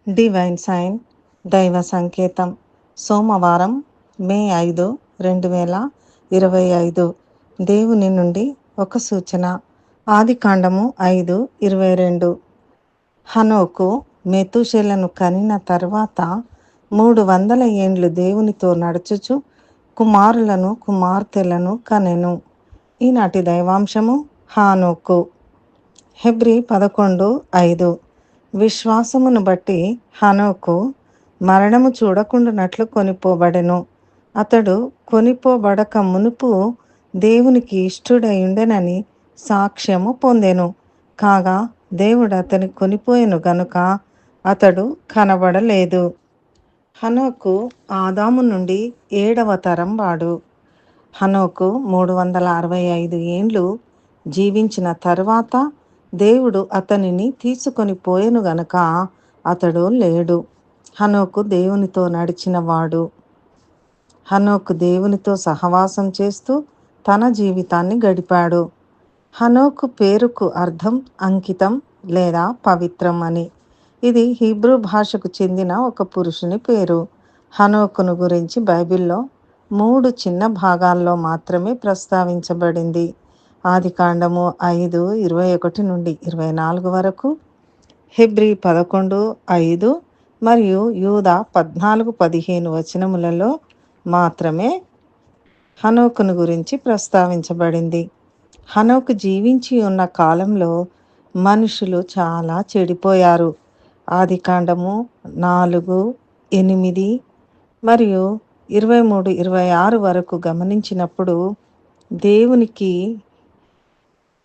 Divine sign దైవ సంకేతం సోమవారం మే 5, 2025. దేవుని నుండి ఒక సూచన. ఆదికాండము 5:22. హనోకు మెతూషెలను కనిన తర్వాత 300 ఏండ్లు దేవునితో నడుచుచు కుమారులను కుమార్తెలను కనెను. ఈనాటి దైవాంశము హానోకు. హెబ్రీ 11:5. విశ్వాసమును బట్టి హనోకు మరణము చూడకుండానట్లు కొనిపోబడెను. అతడు కొనిపోబడక మునుపు దేవునికి ఇష్టుడయుండెనని సాక్ష్యము పొందెను. కాగా దేవుడు అతని కొనిపోయెను గనుక అతడు కనబడలేదు. హనోకు ఆదాము నుండి 7వ తరం వాడు. హనోకు 365 ఏండ్లు జీవించిన తరువాత దేవుడు అతనిని తీసుకొని పోయెను గనుక అతడు లేడు. హనోకు దేవునితో నడిచిన వాడు. హనోకు దేవునితో సహవాసం చేస్తూ తన జీవితాన్ని గడిపాడు. హనోకు పేరుకు అర్థం అంకితం లేదా పవిత్రం అని. ఇది హీబ్రూ భాషకు చెందిన ఒక పురుషుని పేరు. హనోకును గురించి బైబిల్లో 3 చిన్న భాగాల్లో మాత్రమే ప్రస్తావించబడింది. ఆదికాండము 5:21 నుండి 24 వరకు, హెబ్రీ 11:5 మరియు యూదా 14-15 వచనములలో మాత్రమే హనోకును గురించి ప్రస్తావించబడింది. హనోకు జీవించి ఉన్న కాలంలో మనుషులు చాలా చెడిపోయారు. ఆదికాండము 4:8 మరియు 23-26 వరకు గమనించినప్పుడు దేవునికి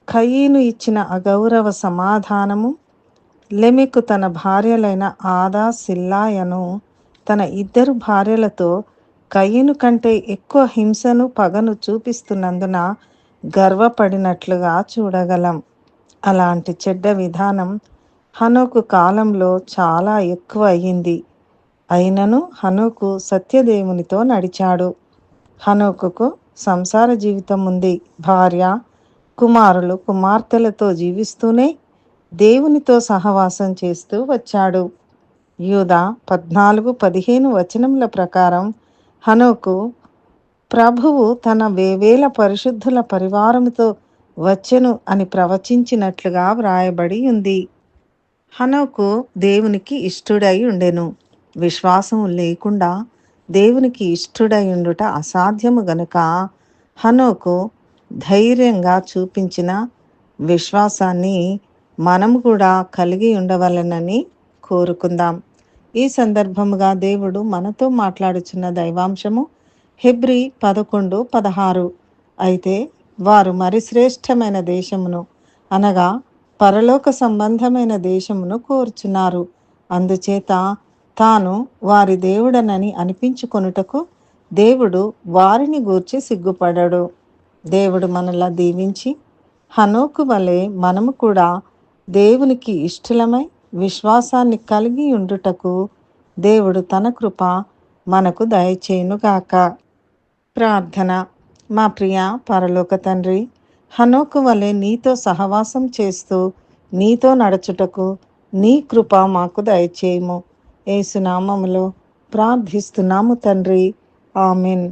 కయీను ఇచ్చిన అగౌరవ సమాధానము, లెమెకు తన భార్యలైన ఆదా సిల్లాయను తన 2 భార్యలతో కయీను కంటే ఎక్కువ హింసను పగను చూపిస్తున్నందున గర్వపడినట్లుగా చూడగలం. అలాంటి చెడ్డ విధానం హనోకు కాలంలో చాలా ఎక్కువ అయ్యింది. అయినను హనోకు సత్యదేవునితో నడిచాడు. హనోకుకు సంసార జీవితం ఉంది. భార్య, కుమారులు, కుమార్తెలతో జీవిస్తూనే దేవునితో సహవాసం చేస్తూ వచ్చాడు. యూదా 14-15 వచనముల ప్రకారం హనోకు ప్రభువు తన వేవేల పరిశుద్ధుల పరివారముతో వచ్చెను అని ప్రవచించినట్లుగా వ్రాయబడి ఉంది. హనోకు దేవునికి ఇష్టుడై ఉండెను. విశ్వాసం లేకుండా దేవునికి ఇష్టుడై ఉండుట అసాధ్యము గనుక హనోకు ధైర్యంగా చూపించిన విశ్వాసాన్ని మనము కూడా కలిగి ఉండవలెనని కోరుకుందాం. ఈ సందర్భముగా దేవుడు మనతో మాట్లాడుచున్న దైవాంశము హెబ్రీ 11:16. అయితే వారు మరి శ్రేష్టమైన దేశమును అనగా పరలోక సంబంధమైన దేశమును కోరుచున్నారు. అందుచేత తాను వారి దేవుడనని అనిపించుకొనుటకు దేవుడు వారిని గూర్చి సిగ్గుపడడు. దేవుడు మనలా దీవించి హనోకు వలె మనము కూడా దేవునికి ఇష్టలమై విశ్వాసాన్ని కలిగి ఉండుటకు దేవుడు తన కృప మనకు దయచేయునుగాక. ప్రార్థన. మా ప్రియ పరలోక తండ్రి, హనోకు వలె నీతో సహవాసం చేస్తూ నీతో నడుచుటకు నీ కృప మాకు దయచేయము. యేసు నామములో ప్రార్థిస్తున్నాము తండ్రి. ఆమెన్.